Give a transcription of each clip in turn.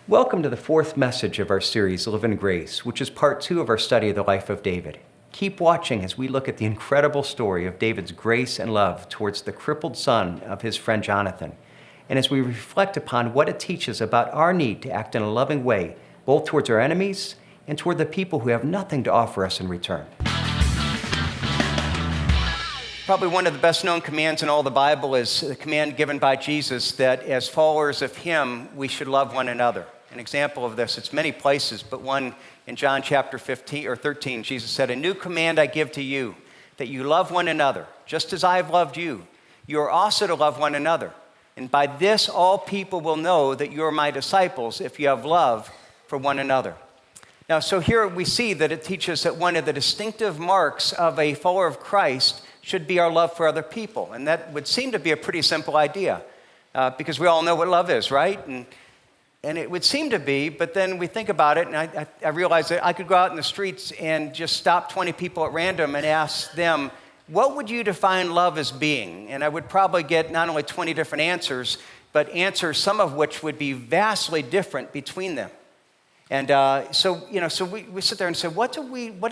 Welcome to the fourth message of our series, Live in Grace, which is part 2 of our study of the life of David. Keep watching as we look at the incredible story of David's grace and love towards the crippled son of his friend Jonathan, and as we reflect upon what it teaches about our need to act in a loving way, both towards our enemies and toward the people who have nothing to offer us in return. Probably one of the best known commands in all the Bible is the command given by Jesus that as followers of him, we should love one another. An example of this, it's many places, but one in John chapter 15 or 13, Jesus said, "A new command I give to you, that you love one another, just as I have loved you. You are also to love one another. And by this all people will know that you are my disciples if you have love for one another." Now, so here we see that it teaches that one of the distinctive marks of a follower of Christ should be our love for other people. And that would seem to be a pretty simple idea because we all know what love is, right? And it would seem to be, but then we think about it, and I realize that I could go out in the streets and just stop 20 people at random and ask them, what would you define love as being? And I would probably get not only 20 different answers, but answers, some of which would be vastly different between them. And so we sit there and say, what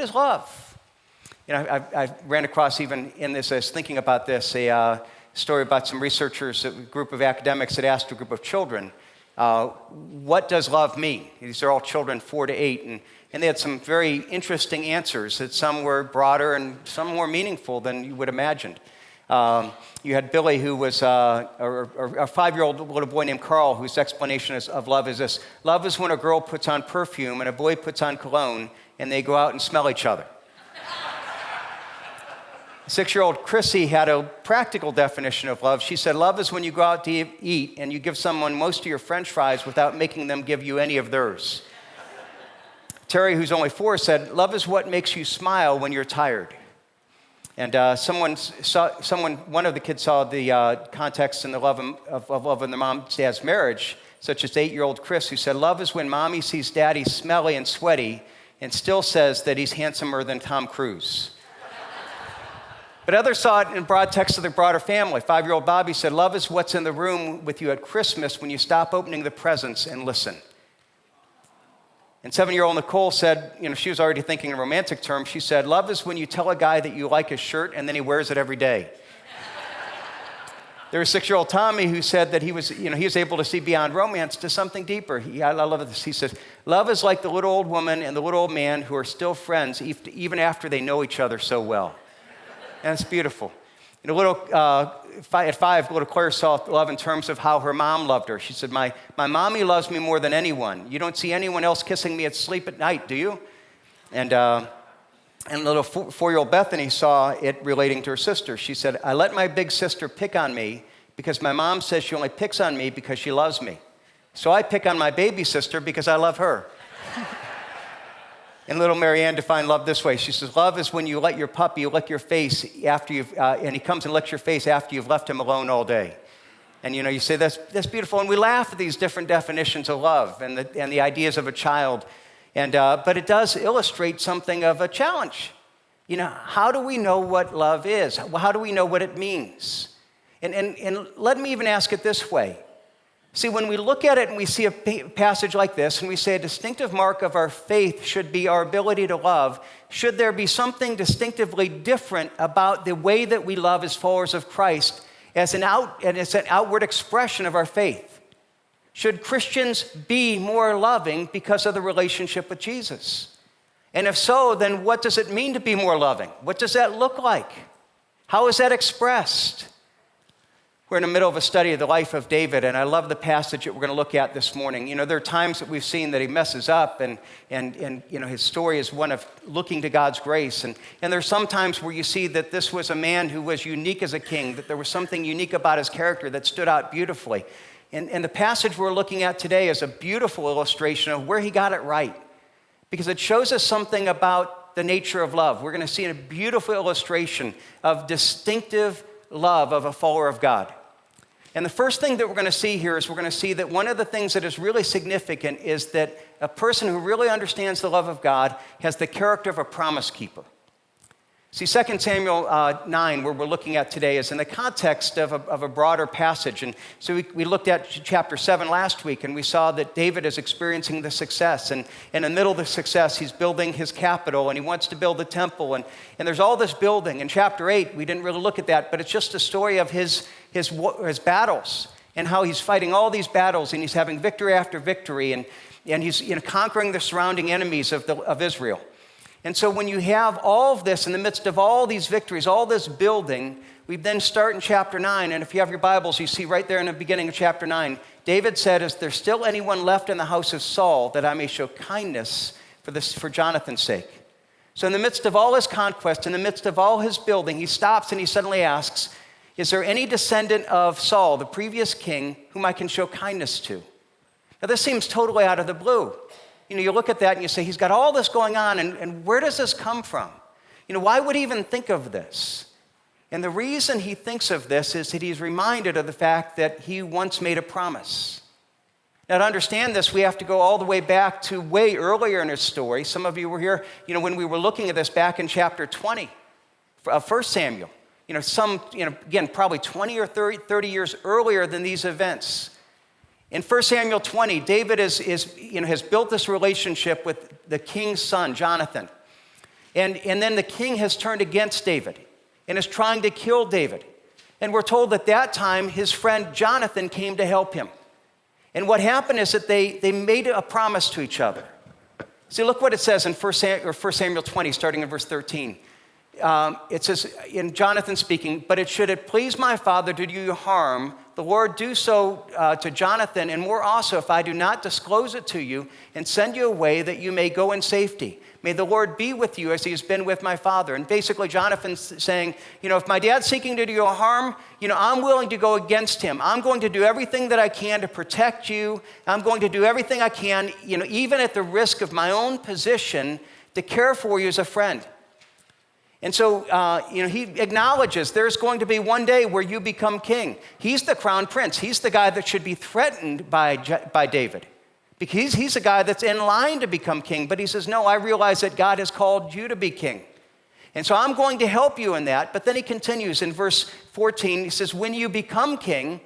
is love? I ran across, even in this, I was thinking about this, a story about some researchers, a group of academics that asked a group of children, what does love mean? These are all children 4 to 8, and they had some very interesting answers, that some were broader and some more meaningful than you would imagine. You had Billy, who was a 5-year-old little boy named Carl, whose explanation of love is this: love is when a girl puts on perfume and a boy puts on cologne, and they go out and smell each other. 6-year-old Chrissy had a practical definition of love. She said, love is when you go out to eat and you give someone most of your French fries without making them give you any of theirs. Terry, who's only 4, said, love is what makes you smile when you're tired. And one of the kids saw the context in the love in the mom and dad's marriage, such as 8-year-old Chris, who said, love is when mommy sees daddy smelly and sweaty and still says that he's handsomer than Tom Cruise. But others saw it in broad text of their broader family. 5-year-old Bobby said, love is what's in the room with you at Christmas when you stop opening the presents and listen. And 7-year-old Nicole said, she was already thinking in romantic terms. She said, love is when you tell a guy that you like his shirt and then he wears it every day. There was 6-year-old Tommy who said that he was able to see beyond romance to something deeper. I love this. He says, love is like the little old woman and the little old man who are still friends even after they know each other so well. And it's beautiful. At 5, little Claire saw love in terms of how her mom loved her. She said, my mommy loves me more than anyone. You don't see anyone else kissing me at sleep at night, do you? And little 4-year-old Bethany saw it relating to her sister. She said, I let my big sister pick on me because my mom says she only picks on me because she loves me. So I pick on my baby sister because I love her. And little Marianne defined love this way. She says, love is when you let your puppy lick your face and he comes and licks your face after you've left him alone all day. And you say, that's beautiful. And we laugh at these different definitions of love and the ideas of a child. But it does illustrate something of a challenge. How do we know what love is? How do we know what it means? And let me even ask it this way. See, when we look at it and we see a passage like this and we say a distinctive mark of our faith should be our ability to love, should there be something distinctively different about the way that we love as followers of Christ as an outward expression of our faith? Should Christians be more loving because of the relationship with Jesus? And if so, then what does it mean to be more loving? What does that look like? How is that expressed? We're in the middle of a study of the life of David, and I love the passage that we're going to look at this morning. There are times that we've seen that he messes up, and his story is one of looking to God's grace. And there's some times where you see that this was a man who was unique as a king, that there was something unique about his character that stood out beautifully. And the passage we're looking at today is a beautiful illustration of where he got it right, because it shows us something about the nature of love. We're going to see a beautiful illustration of distinctive love of a follower of God. And the first thing that we're going to see here is we're going to see that one of the things that is really significant is that a person who really understands the love of God has the character of a promise keeper. See, 2 Samuel 9, where we're looking at today, is in the context of a broader passage. And so we looked at chapter 7 last week, and we saw that David is experiencing the success. And in the middle of the success, he's building his capital, and he wants to build the temple. And there's all this building. In chapter 8, we didn't really look at that, but it's just a story of his battles and how he's fighting all these battles, and he's having victory after victory, and he's conquering the surrounding enemies of Israel. And so when you have all of this in the midst of all these victories, all this building, we then start in chapter 9. And if you have your Bibles, you see right there in the beginning of chapter 9, David said, "Is there still anyone left in the house of Saul that I may show kindness for Jonathan's sake?" So in the midst of all his conquest, in the midst of all his building, he stops and he suddenly asks, "Is there any descendant of Saul, the previous king, whom I can show kindness to?" Now this seems totally out of the blue. You look at that and you say, he's got all this going on, and where does this come from? Why would he even think of this? And the reason he thinks of this is that he's reminded of the fact that he once made a promise. Now, to understand this, we have to go all the way back to way earlier in his story. Some of you were here, when we were looking at this back in chapter 20 of 1 Samuel. Again, probably 20 or 30 years earlier than these events. In 1 Samuel 20, David has built this relationship with the king's son, Jonathan. And then the king has turned against David and is trying to kill David. And we're told that that time his friend Jonathan came to help him. And what happened is that they made a promise to each other. See, look what it says in 1 Samuel 20, starting in verse 13. It says, in Jonathan speaking, "But should it please my father to do you harm, the Lord do so to Jonathan, and more also if I do not disclose it to you and send you away that you may go in safety. May the Lord be with you as he has been with my father." And basically Jonathan's saying, if my dad's seeking to do you harm, I'm willing to go against him. I'm going to do everything that I can to protect you. I'm going to do everything I can, even at the risk of my own position, to care for you as a friend. And so, he acknowledges there's going to be one day where you become king. He's the crown prince. He's the guy that should be threatened by David, because he's the guy that's in line to become king. But he says, no, I realize that God has called you to be king. And so I'm going to help you in that. But then he continues in verse 14. He says, when you become king,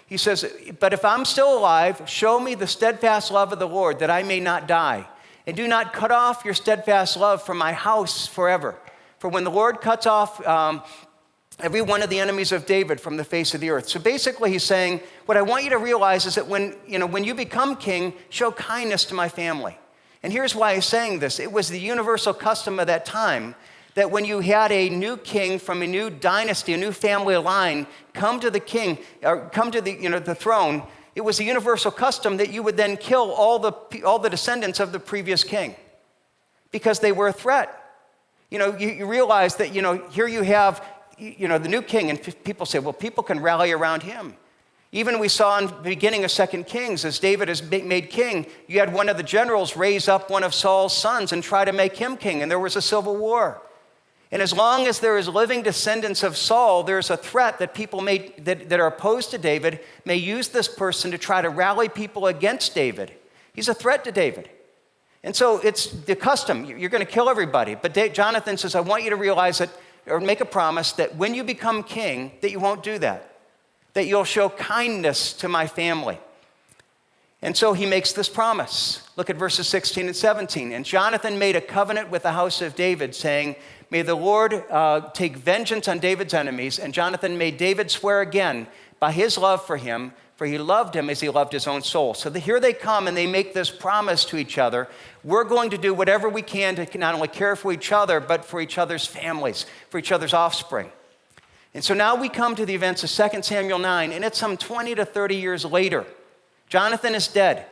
he says, but if I'm still alive, show me the steadfast love of the Lord that I may not die. And do not cut off your steadfast love from my house forever. For when the Lord cuts off every one of the enemies of David from the face of the earth. So basically he's saying, what I want you to realize is that when you become king, show kindness to my family. And here's why he's saying this. It was the universal custom of that time that when you had a new king from a new dynasty, a new family line, come to the king, or come to the throne, it was a universal custom that you would then kill all the descendants of the previous king because they were a threat. You realize that, here you have, the new king, and people say, well, people can rally around him. Even we saw in the beginning of 2 Kings, as David is made king, you had one of the generals raise up one of Saul's sons and try to make him king, and there was a civil war. And as long as there is living descendants of Saul, there's a threat that people that are opposed to David may use this person to try to rally people against David. He's a threat to David. And so it's the custom. You're going to kill everybody. But Jonathan says, I want you to realize that, or make a promise that when you become king, that you won't do that. That you'll show kindness to my family. And so he makes this promise. Look at verses 16 and 17. And Jonathan made a covenant with the house of David, saying, may the Lord take vengeance on David's enemies. And Jonathan made David swear again by his love for him, for he loved him as he loved his own soul. So here they come and they make this promise to each other. We're going to do whatever we can to not only care for each other, but for each other's families, for each other's offspring. And so now we come to the events of 2 Samuel 9, and it's some 20 to 30 years later. Jonathan is dead.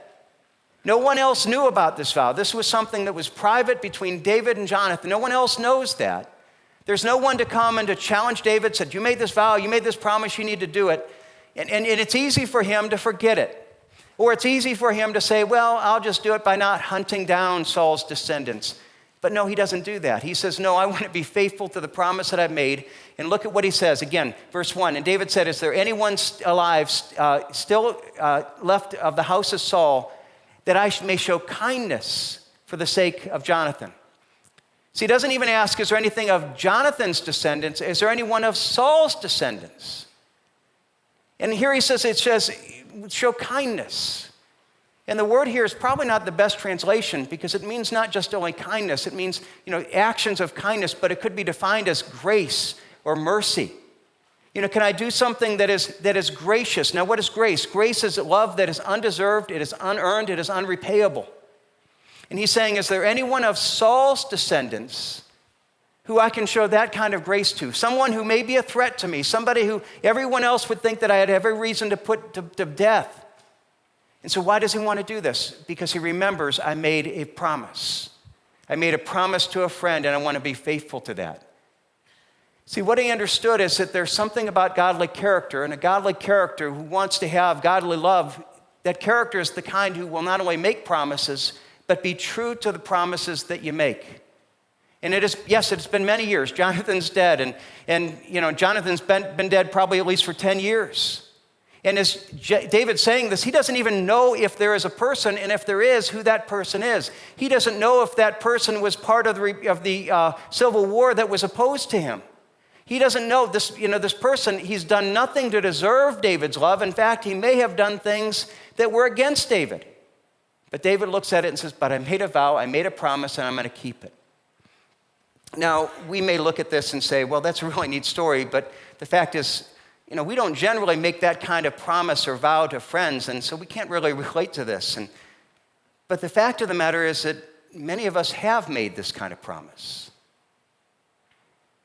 No one else knew about this vow. This was something that was private between David and Jonathan. No one else knows that. There's no one to come and to challenge David, said, you made this vow, you made this promise, you need to do it. And it's easy for him to forget it. Or it's easy for him to say, well, I'll just do it by not hunting down Saul's descendants. But no, he doesn't do that. He says, no, I want to be faithful to the promise that I've made. And look at what he says. Again, verse 1. And David said, is there anyone alive still left of the house of Saul that I may show kindness for the sake of Jonathan? See, he doesn't even ask, is there anything of Jonathan's descendants? Is there anyone of Saul's descendants? And here he says, it says, show kindness. And the word here is probably not the best translation because it means not just only kindness. It means, actions of kindness, but it could be defined as grace or mercy. Can I do something that is gracious? Now, what is grace? Grace is love that is undeserved, it is unearned, it is unrepayable. And he's saying, is there anyone of Saul's descendants who I can show that kind of grace to? Someone who may be a threat to me, somebody who everyone else would think that I had every reason to put to death. And so why does he want to do this? Because he remembers I made a promise. I made a promise to a friend, and I want to be faithful to that. See, what he understood is that there's something about godly character, and a godly character who wants to have godly love, that character is the kind who will not only make promises, but be true to the promises that you make. And it's been many years. Jonathan's dead, and Jonathan's been dead probably at least for 10 years. And as David's saying this, he doesn't even know if there is a person, and if there is, who that person is. He doesn't know if that person was part of the civil war that was opposed to him. He doesn't know this person. He's done nothing to deserve David's love. In fact, he may have done things that were against David. But David looks at it and says, but I made a vow, I made a promise, and I'm going to keep it. Now, we may look at this and say, well, that's a really neat story, but the fact is, we don't generally make that kind of promise or vow to friends, and so we can't really relate to this. But the fact of the matter is that many of us have made this kind of promise.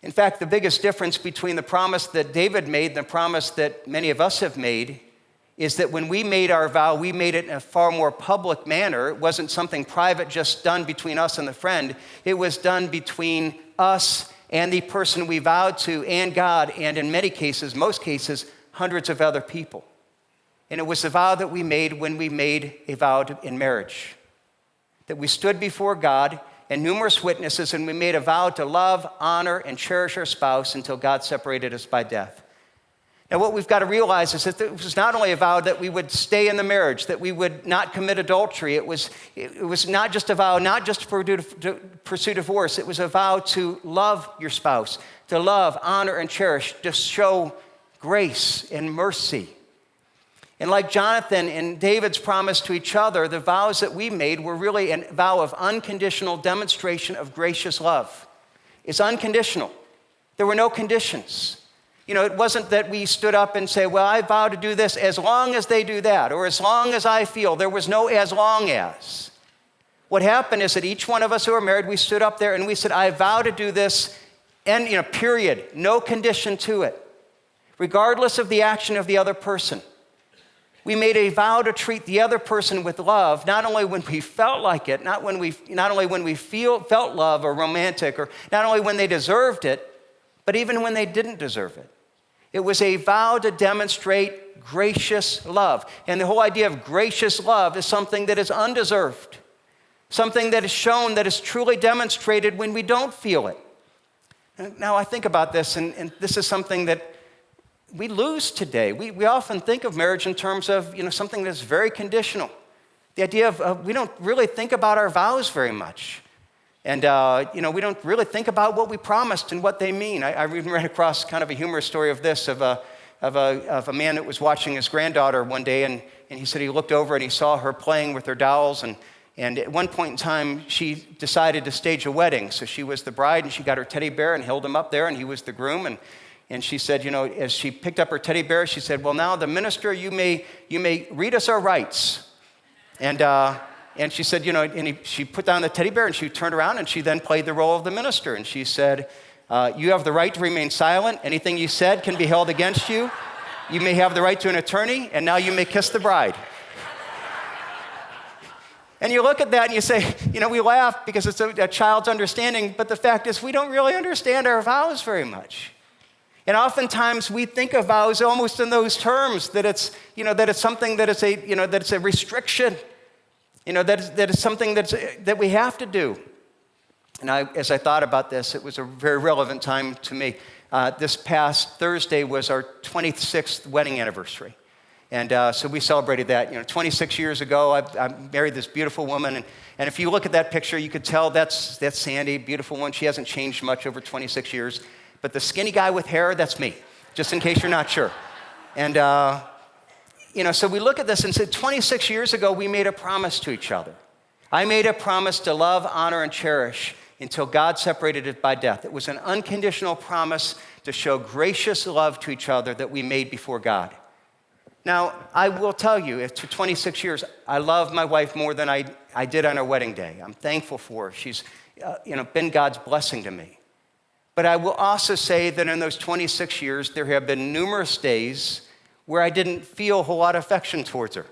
In fact, the biggest difference between the promise that David made and the promise that many of us have made is that when we made our vow, we made it in a far more public manner. It wasn't something private just done between us and the friend. It was done between us and the person we vowed to and God, and in many cases, most cases, hundreds of other people. And it was the vow that we made when we made a vow in marriage. That we stood before God and numerous witnesses, and we made a vow to love, honor, and cherish our spouse until God separated us by death. Now, what we've got to realize is that it was not only a vow that we would stay in the marriage, that we would not commit adultery. It was not just a vow, not just to pursue divorce. It was a vow to love your spouse, to love, honor, and cherish, to show grace and mercy. And like Jonathan and David's promise to each other, the vows that we made were really a vow of unconditional demonstration of gracious love. It's unconditional. There were no conditions. It wasn't that we stood up and say, well, I vow to do this as long as they do that, or as long as I feel. There was no as long as. What happened is that each one of us who were married, we stood up there and we said, I vow to do this, and period, no condition to it, regardless of the action of the other person. We made a vow to treat the other person with love, not only when we felt like it, not only when we felt love or romantic, or not only when they deserved it, but even when they didn't deserve it. It was a vow to demonstrate gracious love. And the whole idea of gracious love is something that is undeserved, something that is shown, that is truly demonstrated when we don't feel it. And now I think about this, and this is something that we lose today. We often think of marriage in terms of something that's very conditional. The idea of we don't really think about our vows very much. And, we don't really think about what we promised and what they mean. I even ran across kind of a humorous story of this, of a man that was watching his granddaughter one day, and he said he looked over and he saw her playing with her dolls, and at one point in time, she decided to stage a wedding. So she was the bride, and she got her teddy bear and held him up there, and he was the groom, and she said, as she picked up her teddy bear, she said, well, now the minister, you may read us our rights. And she said, she put down the teddy bear and she turned around and she then played the role of the minister. And she said, you have the right to remain silent. Anything you said can be held against you. You may have the right to an attorney, and now you may kiss the bride. And you look at that and you say, we laugh because it's a child's understanding, but the fact is we don't really understand our vows very much. And oftentimes we think of vows almost in those terms, that it's something that is that it's a restriction. That is something that we have to do. And as I thought about this, it was a very relevant time to me. This past Thursday was our 26th wedding anniversary. And so we celebrated that. 26 years ago, I married this beautiful woman. And if you look at that picture, you could tell that's Sandy, beautiful one. She hasn't changed much over 26 years. But the skinny guy with hair, that's me, just in case you're not sure. And, so we look at this and said, 26 years ago, we made a promise to each other. I made a promise to love, honor, and cherish until God separated it by death. It was an unconditional promise to show gracious love to each other that we made before God. Now, I will tell you, after 26 years, I love my wife more than I did on our wedding day. I'm thankful for her. She's been God's blessing to me. But I will also say that in those 26 years, there have been numerous days where I didn't feel a whole lot of affection towards her.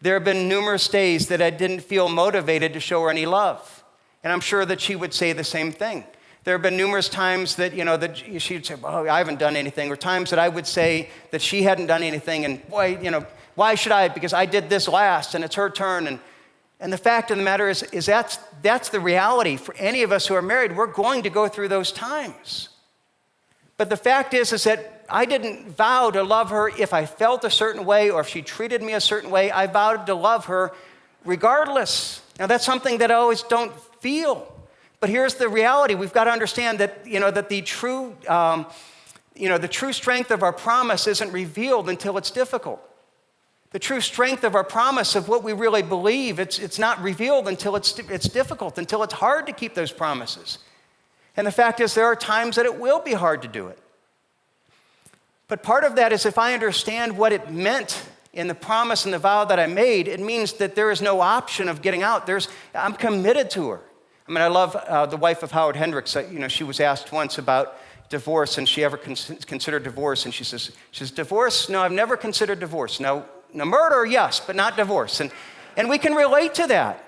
There have been numerous days that I didn't feel motivated to show her any love. And I'm sure that she would say the same thing. There have been numerous times that, that she'd say, oh, I haven't done anything, or times that I would say that she hadn't done anything, and boy, why should I? Because I did this last, and it's her turn. And the fact of the matter is that's the reality for any of us who are married. We're going to go through those times. But the fact is that I didn't vow to love her if I felt a certain way or if she treated me a certain way. I vowed to love her regardless. Now, that's something that I always don't feel. But here's the reality. We've got to understand that, that the true strength of our promise isn't revealed until it's difficult. The true strength of our promise of what we really believe, it's not revealed until it's difficult, until it's hard to keep those promises. And the fact is there are times that it will be hard to do it. But part of that is if I understand what it meant in the promise and the vow that I made, it means that there is no option of getting out. I'm committed to her. I love the wife of Howard Hendricks. She was asked once about divorce, and she ever considered divorce, and she says, divorce? No, I've never considered divorce. No, murder, yes, but not divorce. And we can relate to that.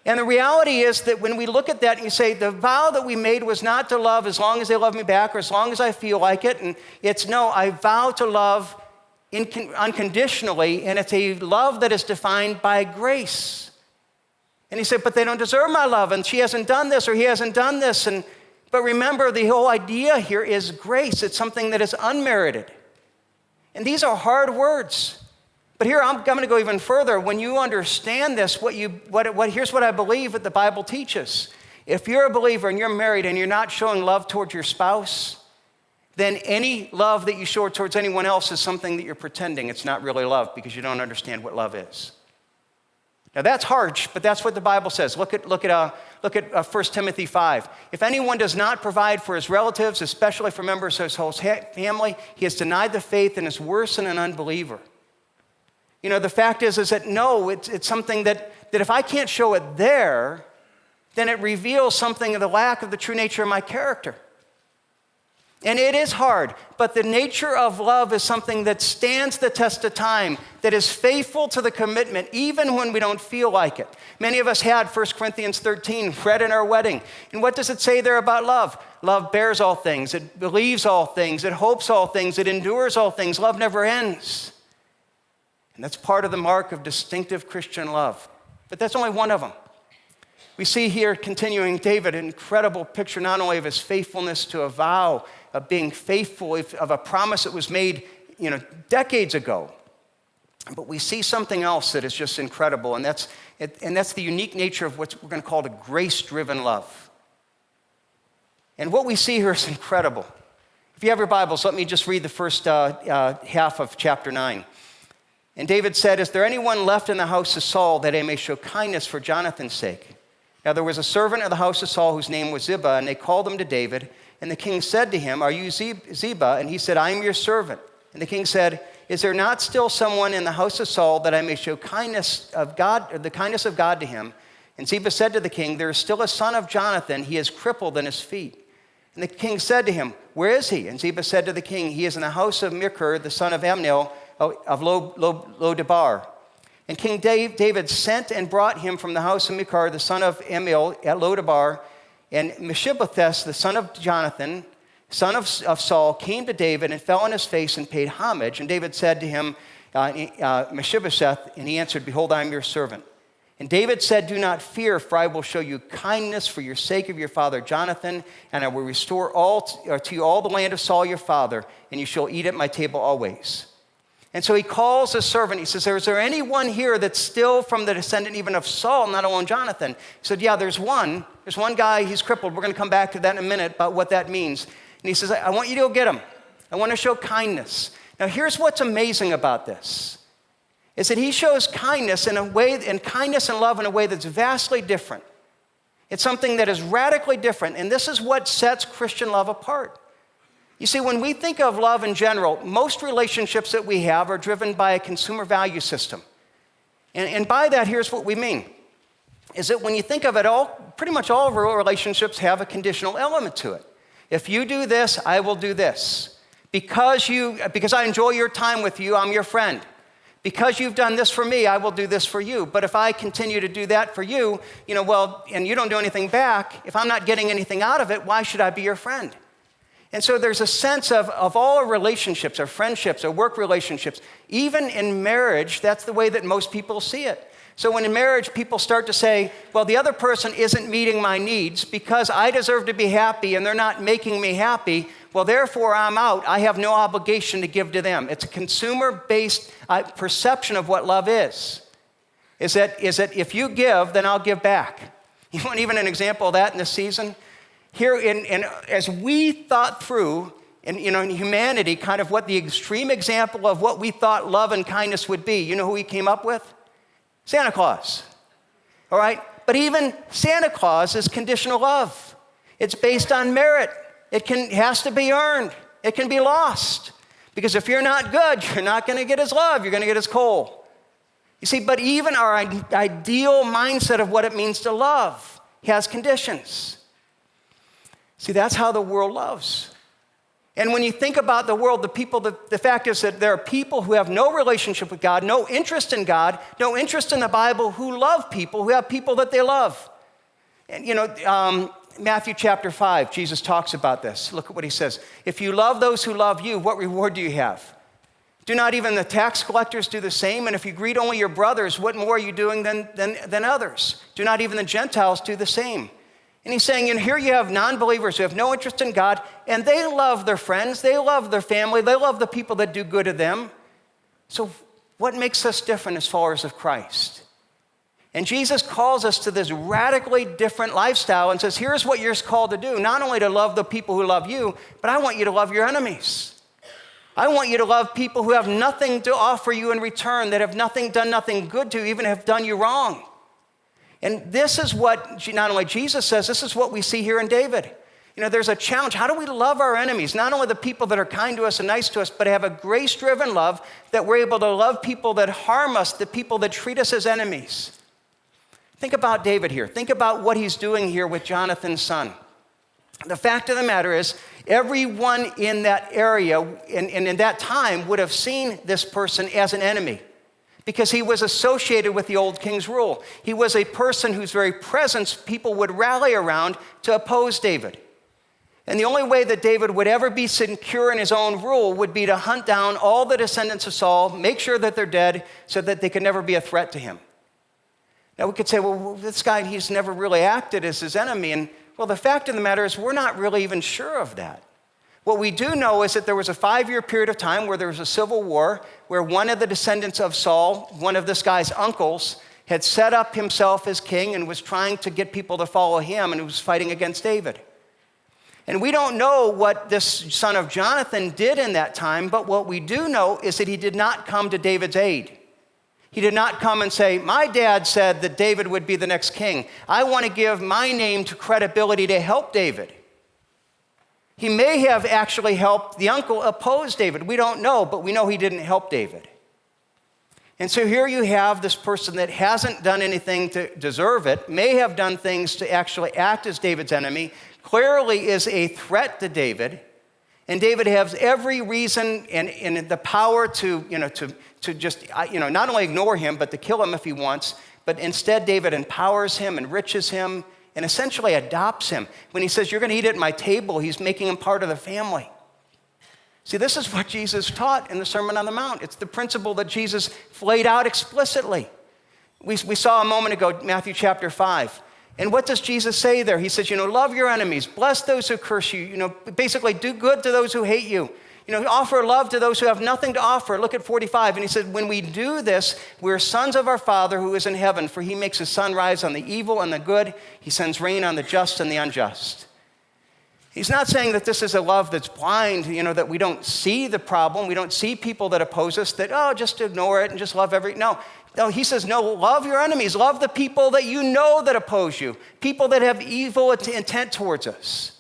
And the reality is that when we look at that and you say, the vow that we made was not to love as long as they love me back or as long as I feel like it, and it's no, I vow to love unconditionally, and it's a love that is defined by grace. And he said, but they don't deserve my love, and she hasn't done this or he hasn't done this. But remember, the whole idea here is grace. It's something that is unmerited. And these are hard words. But here, I'm going to go even further. When you understand this, here's what I believe that the Bible teaches. If you're a believer and you're married and you're not showing love towards your spouse, then any love that you show towards anyone else is something that you're pretending. It's not really love because you don't understand what love is. Now that's harsh, but that's what the Bible says. Look at 1 Timothy 5. If anyone does not provide for his relatives, especially for members of his whole family, he has denied the faith and is worse than an unbeliever. The fact is that no, it's something that if I can't show it there, then it reveals something of the lack of the true nature of my character. And it is hard, but the nature of love is something that stands the test of time, that is faithful to the commitment, even when we don't feel like it. Many of us had 1 Corinthians 13 read in our wedding. And what does it say there about love? Love bears all things. It believes all things. It hopes all things. It endures all things. Love never ends. And that's part of the mark of distinctive Christian love. But that's only one of them. We see here, continuing, David, an incredible picture not only of his faithfulness to a vow, of being faithful of a promise that was made, decades ago. But we see something else that is just incredible, and that's the unique nature of what we're going to call the grace-driven love. And what we see here is incredible. If you have your Bibles, let me just read the first half of chapter 9. And David said, "Is there anyone left in the house of Saul that I may show kindness for Jonathan's sake?" Now there was a servant of the house of Saul whose name was Ziba, and they called him to David. And the king said to him, "Are you Ziba?" And he said, "I am your servant." And the king said, "Is there not still someone in the house of Saul that I may show kindness of God, or the kindness of God to him?" And Ziba said to the king, "There is still a son of Jonathan. He is crippled in his feet." And the king said to him, "Where is he?" And Ziba said to the king, "He is in the house of Micah, the son of Ammiel of Lo-debar." And King David sent and brought him from the house of Micah, the son of Ammiel at Lo-debar. And Mephibosheth, the son of Jonathan, son of Saul, came to David and fell on his face and paid homage. And David said to him, Mephibosheth, and he answered, "Behold, I am your servant." And David said, "Do not fear, for I will show you kindness for your sake of your father Jonathan, and I will restore to you all the land of Saul your father, and you shall eat at my table always." And so he calls his servant. He says, is there anyone here that's still from the descendant even of Saul, not alone Jonathan? He said, yeah, there's one. There's one guy, he's crippled. We're going to come back to that in a minute about what that means. And he says, I want you to go get him. I want to show kindness. Now, here's what's amazing about this, is that he shows kindness in a way, and kindness and love in a way that's vastly different. It's something that is radically different, and this is what sets Christian love apart. You see, when we think of love in general, most relationships that we have are driven by a consumer value system. And by that, here's what we mean, is that when you think of it all, pretty much all of our relationships have a conditional element to it. If you do this, I will do this. Because I enjoy your time with you, I'm your friend. Because you've done this for me, I will do this for you. But if I continue to do that for you, and you don't do anything back, if I'm not getting anything out of it, why should I be your friend? And so there's a sense of all our relationships, our friendships, our work relationships, even in marriage, that's the way that most people see it. So when in marriage, people start to say, well, the other person isn't meeting my needs because I deserve to be happy and they're not making me happy, well, therefore I'm out. I have no obligation to give to them. It's a consumer-based perception of what love is. Is that if you give, then I'll give back. You want even an example of that in this season? Here, as we thought through, in humanity, kind of what the extreme example of what we thought love and kindness would be, you know who we came up with? Santa Claus. All right? But even Santa Claus is conditional love. It's based on merit. It has to be earned. It can be lost. Because if you're not good, you're not going to get his love. You're going to get his coal. You see, but even our ideal mindset of what it means to love has conditions. See, that's how the world loves. And when you think about the world, the fact is that there are people who have no relationship with God, no interest in God, no interest in the Bible, who love people, who have people that they love. And Matthew chapter 5, Jesus talks about this. Look at what he says. If you love those who love you, what reward do you have? Do not even the tax collectors do the same? And if you greet only your brothers, what more are you doing than others? Do not even the Gentiles do the same? And he's saying, here you have non-believers who have no interest in God, and they love their friends, they love their family, they love the people that do good to them. So what makes us different as followers of Christ? And Jesus calls us to this radically different lifestyle and says, here's what you're called to do, not only to love the people who love you, but I want you to love your enemies. I want you to love people who have nothing to offer you in return, that have done nothing good to you, even have done you wrong. And this is what not only Jesus says, this is what we see here in David. There's a challenge. How do we love our enemies? Not only the people that are kind to us and nice to us, but have a grace-driven love that we're able to love people that harm us, the people that treat us as enemies. Think about David here. Think about what he's doing here with Jonathan's son. The fact of the matter is, everyone in that area and in that time would have seen this person as an enemy, because he was associated with the old king's rule. He was a person whose very presence people would rally around to oppose David. And the only way that David would ever be secure in his own rule would be to hunt down all the descendants of Saul, make sure that they're dead so that they could never be a threat to him. Now we could say, well, this guy, he's never really acted as his enemy. And well, the fact of the matter is we're not really even sure of that. What we do know is that there was a 5-year period of time where there was a civil war, where one of the descendants of Saul, one of this guy's uncles, had set up himself as king and was trying to get people to follow him, and was fighting against David. And we don't know what this son of Jonathan did in that time, but what we do know is that he did not come to David's aid. He did not come and say, my dad said that David would be the next king. I want to give my name to credibility to help David. He may have actually helped the uncle oppose David. We don't know, but we know he didn't help David. And so here you have this person that hasn't done anything to deserve it, may have done things to actually act as David's enemy, clearly is a threat to David. And David has every reason and the power to just not only ignore him, but to kill him if he wants. But instead, David empowers him, enriches him, and essentially adopts him. When he says, you're going to eat at my table, he's making him part of the family. See, this is what Jesus taught in the Sermon on the Mount. It's the principle that Jesus laid out explicitly. We saw a moment ago, Matthew chapter 5. And what does Jesus say there? He says, love your enemies, bless those who curse you, basically do good to those who hate you. Offer love to those who have nothing to offer. Look at 45. And he said, when we do this, we're sons of our Father who is in heaven, for he makes his sun rise on the evil and the good. He sends rain on the just and the unjust. He's not saying that this is a love that's blind, that we don't see the problem. We don't see people that oppose us, that, just ignore it and just love No, he says, no, love your enemies. Love the people that you know that oppose you, people that have evil intent towards us.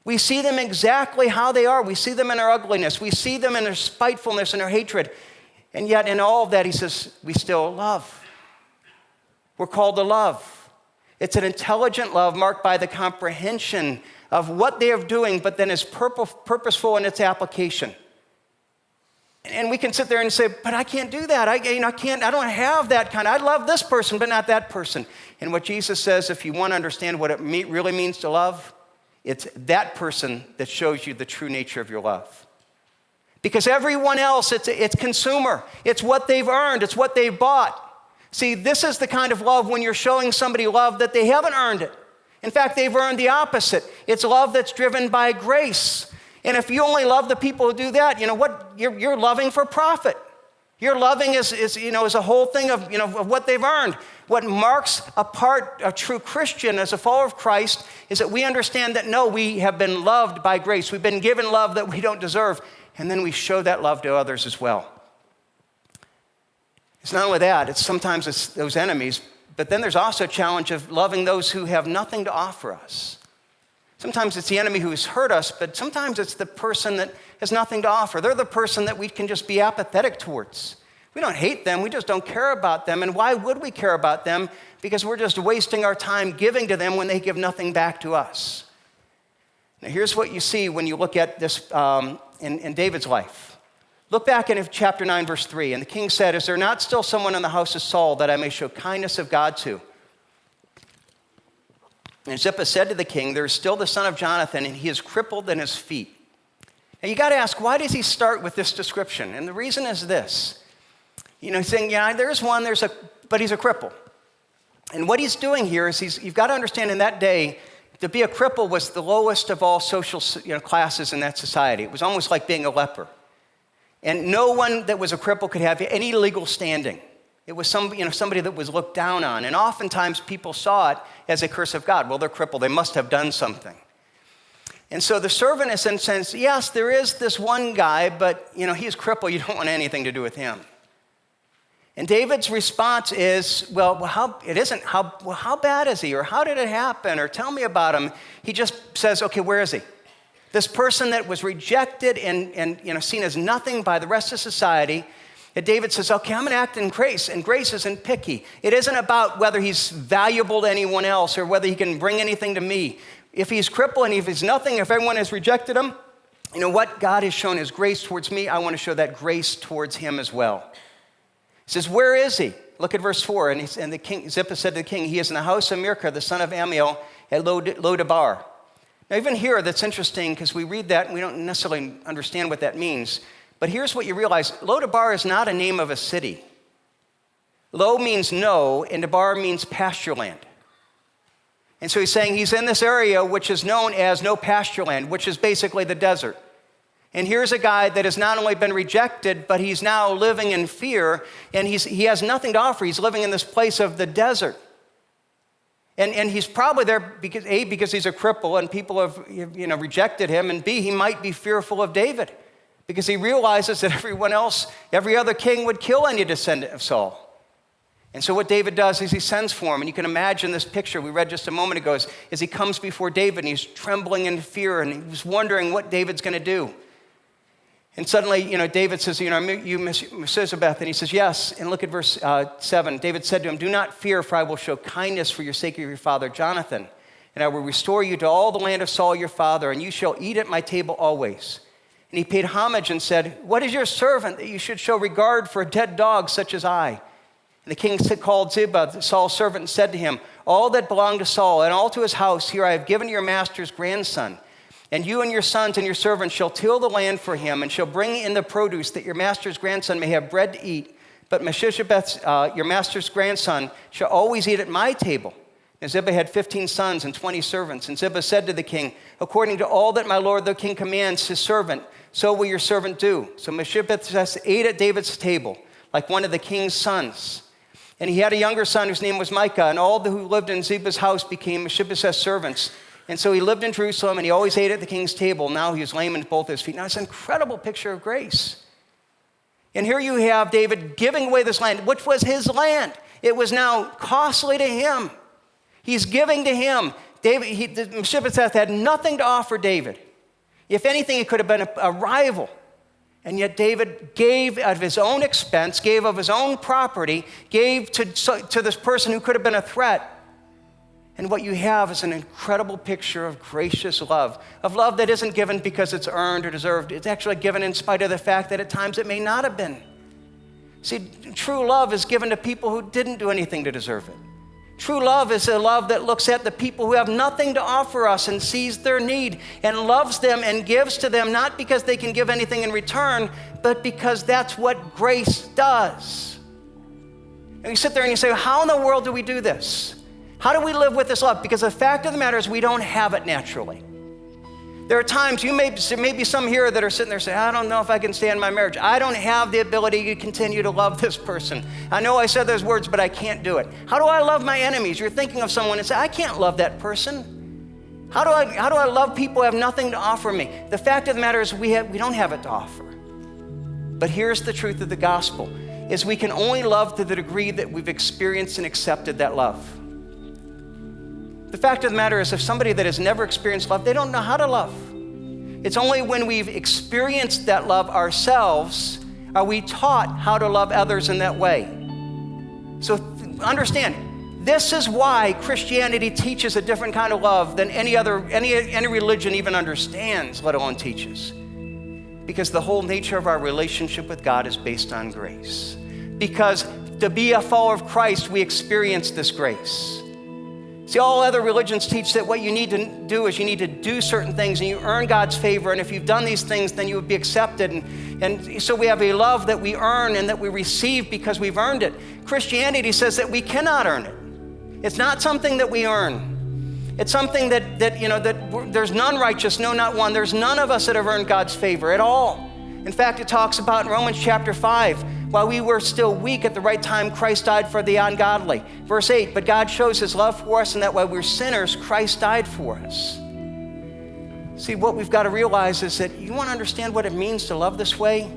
We see them exactly how they are. We see them in their ugliness. We see them in their spitefulness and their hatred. And yet in all of that, he says, we still love. We're called to love. It's an intelligent love marked by the comprehension of what they are doing, but then is purposeful in its application. And we can sit there and say, but I can't do that. I don't have that kind. I love this person, but not that person. And what Jesus says, if you want to understand what it really means to love, it's that person that shows you the true nature of your love. Because everyone else, it's consumer. It's what they've earned. It's what they've bought. See, this is the kind of love when you're showing somebody love that they haven't earned it. In fact, they've earned the opposite. It's love that's driven by grace. And if you only love the people who do that, you're loving for profit. Your loving is a whole thing of what they've earned. What marks apart a true Christian as a follower of Christ is that we understand that, no, we have been loved by grace. We've been given love that we don't deserve. And then we show that love to others as well. It's not only that, sometimes it's those enemies, but then there's also a challenge of loving those who have nothing to offer us. Sometimes it's the enemy who has hurt us, but sometimes it's the person that has nothing to offer. They're the person that we can just be apathetic towards. We don't hate them, we just don't care about them. And why would we care about them? Because we're just wasting our time giving to them when they give nothing back to us. Now here's what you see when you look at this in David's life. Look back in chapter 9, verse 3. And the king said, is there not still someone in the house of Saul that I may show kindness of God to? And Zippah said to the king, there is still the son of Jonathan, and he is crippled in his feet. Now you got to ask, why does he start with this description? And the reason is this. He's saying, there's one, but he's a cripple. And what he's doing here is you've got to understand in that day, to be a cripple was the lowest of all social classes in that society. It was almost like being a leper. And no one that was a cripple could have any legal standing. It was somebody that was looked down on. And oftentimes people saw it as a curse of God. Well, they're crippled. They must have done something. And so the servant in a sense says, yes, there is this one guy, but he's crippled. You don't want anything to do with him. And David's response is, how bad is he? Or how did it happen? Or tell me about him. He just says, okay, where is he? This person that was rejected and seen as nothing by the rest of society. And David says, okay, I'm going to act in grace. And grace isn't picky. It isn't about whether he's valuable to anyone else or whether he can bring anything to me. If he's crippled and if he's nothing, if everyone has rejected him, what? God has shown his grace towards me. I want to show that grace towards him as well. He says, where is he? Look at verse 4. And the king, Zippah said to the king, he is in the house of Rybka, the son of Amiel, at Lodabar. Now, even here, that's interesting because we read that and we don't necessarily understand what that means. But here's what you realize. Lodabar is not a name of a city. Lo means no, and Dabar means pasture land. And so he's saying he's in this area which is known as no pasture land, which is basically the desert. And here's a guy that has not only been rejected, but he's now living in fear, and he has nothing to offer. He's living in this place of the desert. And he's probably there because A, because he's a cripple and people have rejected him, and B, he might be fearful of David because he realizes that every other king would kill any descendant of Saul. And so what David does is he sends for him, and you can imagine this picture we read just a moment ago as he comes before David and he's trembling in fear and he's wondering what David's going to do. And suddenly, David says, you Miss Elizabeth, and he says, yes. And look at verse 7. David said to him, do not fear, for I will show kindness for your sake of your father Jonathan, and I will restore you to all the land of Saul your father, and you shall eat at my table always. And he paid homage and said, what is your servant that you should show regard for a dead dog such as I? And the king called Ziba, Saul's servant, and said to him, all that belonged to Saul and all to his house, here I have given to your master's grandson. And you and your sons and your servants shall till the land for him, and shall bring in the produce, that your master's grandson may have bread to eat. But Mephibosheth, your master's grandson, shall always eat at my table. And Ziba had 15 sons and 20 servants. And Ziba said to the king, according to all that my lord the king commands his servant, so will your servant do. So Mephibosheth ate at David's table, like one of the king's sons. And he had a younger son whose name was Micah, and all who lived in Ziba's house became Mephibosheth's servants. And so he lived in Jerusalem, and he always ate at the king's table. Now he was lame in both his feet. Now it's an incredible picture of grace. And here you have David giving away this land, which was his land. It was now costly to him. He's giving to him. Mephibosheth had nothing to offer David. If anything, it could have been a rival. And yet David gave out of his own expense, gave of his own property, gave to this person who could have been a threat. And what you have is an incredible picture of gracious love, of love that isn't given because it's earned or deserved. It's actually given in spite of the fact that at times it may not have been. See, true love is given to people who didn't do anything to deserve it. True love is a love that looks at the people who have nothing to offer us and sees their need and loves them and gives to them, not because they can give anything in return, but because that's what grace does. And you sit there and you say, how in the world do we do this? How do we live with this love? Because the fact of the matter is we don't have it naturally. There are times, maybe some here that are sitting there saying, I don't know if I can stand my marriage. I don't have the ability to continue to love this person. I know I said those words, but I can't do it. How do I love my enemies? You're thinking of someone and say, I can't love that person. How do I love people who have nothing to offer me? The fact of the matter is we don't have it to offer. But here's the truth of the gospel, is we can only love to the degree that we've experienced and accepted that love. The fact of the matter is, if somebody that has never experienced love, they don't know how to love. It's only when we've experienced that love ourselves are we taught how to love others in that way. So understand, this is why Christianity teaches a different kind of love than any religion even understands, let alone teaches. Because the whole nature of our relationship with God is based on grace. Because to be a follower of Christ, we experience this grace. See, all other religions teach that what you need to do is you need to do certain things and you earn God's favor. And if you've done these things, then you would be accepted. And so we have a love that we earn and that we receive because we've earned it. Christianity says that we cannot earn it. It's not something that we earn. It's something that there's none righteous, no, not one. There's none of us that have earned God's favor at all. In fact, it talks about in Romans chapter 5, while we were still weak at the right time, Christ died for the ungodly. Verse 8, but God shows his love for us, and that while we're sinners, Christ died for us. See, what we've got to realize is that you want to understand what it means to love this way?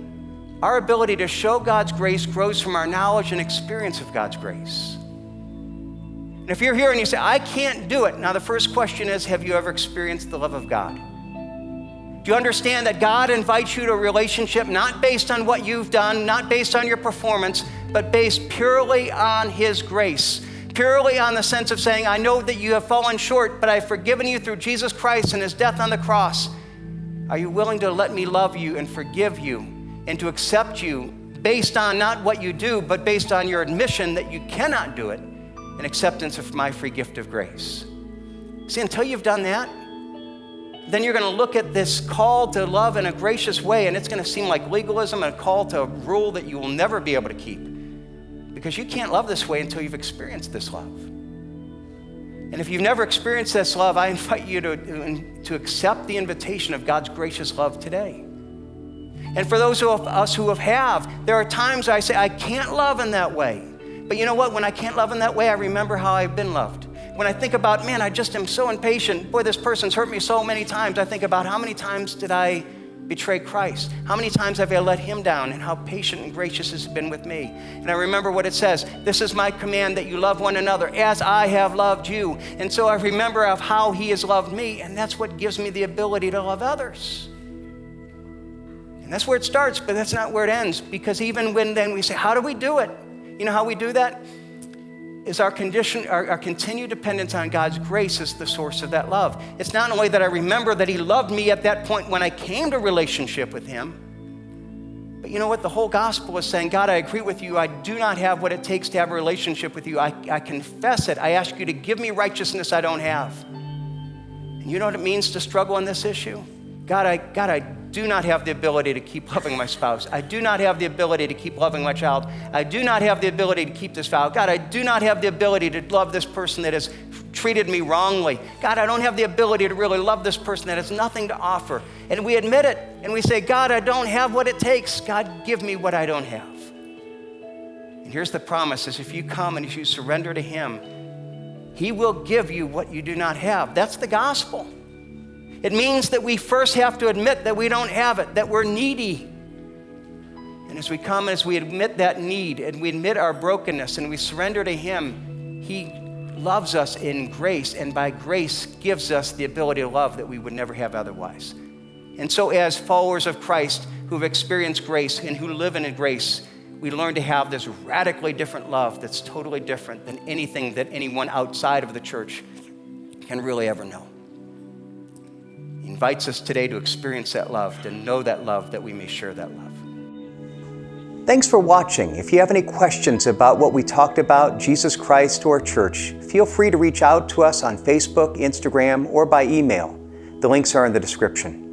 Our ability to show God's grace grows from our knowledge and experience of God's grace. And if you're here and you say, I can't do it, now the first question is, have you ever experienced the love of God? Do you understand that God invites you to a relationship not based on what you've done, not based on your performance, but based purely on his grace? Purely on the sense of saying, I know that you have fallen short, but I've forgiven you through Jesus Christ and his death on the cross. Are you willing to let me love you and forgive you and to accept you based on not what you do, but based on your admission that you cannot do it and acceptance of my free gift of grace? See, until you've done that, then you're going to look at this call to love in a gracious way, and it's going to seem like legalism and a call to a rule that you will never be able to keep, because you can't love this way until you've experienced this love. And if you've never experienced this love, I invite you to accept the invitation of God's gracious love today. And for those of us who have, there are times I say, I can't love in that way. But you know what? When I can't love in that way, I remember how I've been loved. When I think about, man, I just am so impatient. Boy, this person's hurt me so many times. I think about how many times did I betray Christ? How many times have I let him down? And how patient and gracious has been with me? And I remember what it says. This is my command, that you love one another as I have loved you. And so I remember of how he has loved me. And that's what gives me the ability to love others. And that's where it starts, but that's not where it ends. Because even when then we say, how do we do it? You know how we do that? Is our continued dependence on God's grace is the source of that love. It's not only that I remember that he loved me at that point when I came to relationship with him, but you know what? The whole gospel is saying, God, I agree with you. I do not have what it takes to have a relationship with you. I confess it. I ask you to give me righteousness I don't have. And you know what it means to struggle on this issue? God, I do not have the ability to keep loving my spouse. I do not have the ability to keep loving my child. I do not have the ability to keep this vow. God, I do not have the ability to love this person that has treated me wrongly. God, I don't have the ability to really love this person that has nothing to offer. And we admit it, and we say, God, I don't have what it takes. God, give me what I don't have. And here's the promise, is if you come and if you surrender to him, he will give you what you do not have. That's the gospel. It means that we first have to admit that we don't have it, that we're needy. And as we come, as we admit that need, and we admit our brokenness, and we surrender to him, he loves us in grace, and by grace gives us the ability to love that we would never have otherwise. And so as followers of Christ who have experienced grace and who live in grace, we learn to have this radically different love that's totally different than anything that anyone outside of the church can really ever know. He invites us today to experience that love, to know that love, that we may share that love. Thanks for watching. If you have any questions about what we talked about, Jesus Christ or church, feel free to reach out to us on Facebook, Instagram, or by email. The links are in the description.